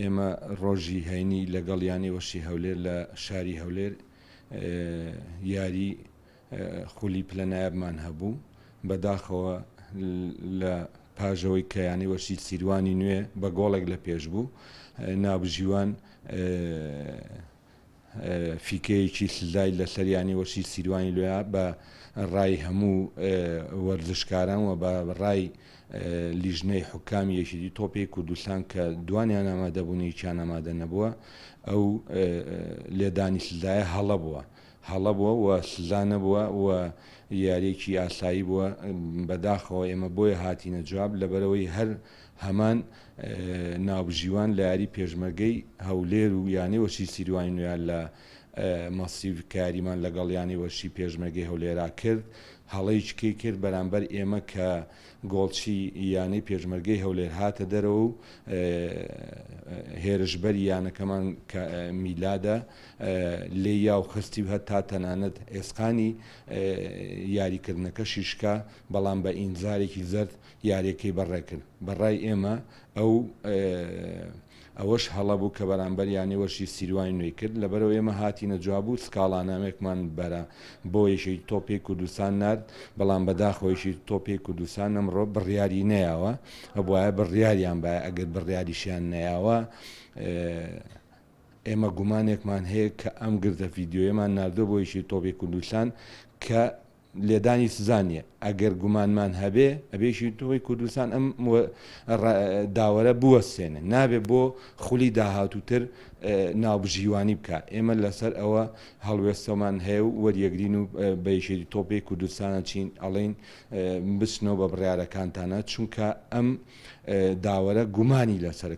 ئێمە ڕۆژی هەینی لەگەڵ یانی وەشی هەولێر لە شاری هەولێر یاری خولی پلەنایبمان هەبوو بەداخەوە لە پاژەوەی کە ینی وەشی سیروانی نوێ بە گۆڵێک لە پێش بوو نابژیوان فیکەیەکی سزای لەسەریانی وەشی سیروانی لێە بە ڕای هەموو وەرزشکاران و بە ڕای لیژنەی حکامی یەکێتی تۆپی کوردستان کە دوانیان ئامادەبوونییان ئامادە نەبووە ئەو لێدانی سزایە هەڵە بووە و سزا نەبووە و یاریێکی ئاسایی بووە بەداخەوە ئێمە بۆیە هاتینە جواب لەبەرەوەی هەر هەمان ناوبژیوان لە یاری پێشمەرگەی هەولێر و یانی وەشی سیروانی نوێیان لە مەسیف کاریمان لەگەڵ یانی وەشی پێشمەرگەی هەولێرا کرد هەڵەیەکی کرد بەرامبەر ئێمە کە گۆڵچی یانەی پێشمەرگەی هەولێر هاتە دەرەوە و هێرشبەری یانەکەمان میلادە لێ یاو خستی و هەتا تەنانەت ئێسقانی یاریکردنەکە شیشکا بەڵام بە ئینزارێکی زەرد یاریەکەی بەڕێکرد بەڕای ئێمە ئەوەش هەڵە بوو کە بەرامبەر یانی وەشی سیروانی نوێی کرد لەبەرەوە ئێمە هاتینە جواب و سکاڵانامێکمان بەرە بۆ یەشی تۆپی کوردستان نرد بەڵام بەداخۆیشی تۆپی کوردستان ئەمڕۆ بڕیاری نەیاوە هەبواە بڕیاریان باە ئەگەر بڕیاریشیان نەیاوە ئێمە گومانێکمان هەیە کە ئەم گردە ڤیددیۆیەمان نردۆ بۆ یەشی تۆپی کوردستان کە لێدانی سزانیە ئەگەر گومانمان هەبێ ئەبێشی تۆی کوردستان ئەم داوەرە بوەستێنە نابێ بۆ خولی داهاتووتر ناوبژیوانی بکە ئێمە لەسەر ئەوە هەڵوێستەمان هەیە و وەریەگرین و بەیشێتی تۆپی کوردستانە چین ئەڵێن بچنەوە بە بڕیارەکانتانە چونکە ئەم داوەرە گومانی لەسەر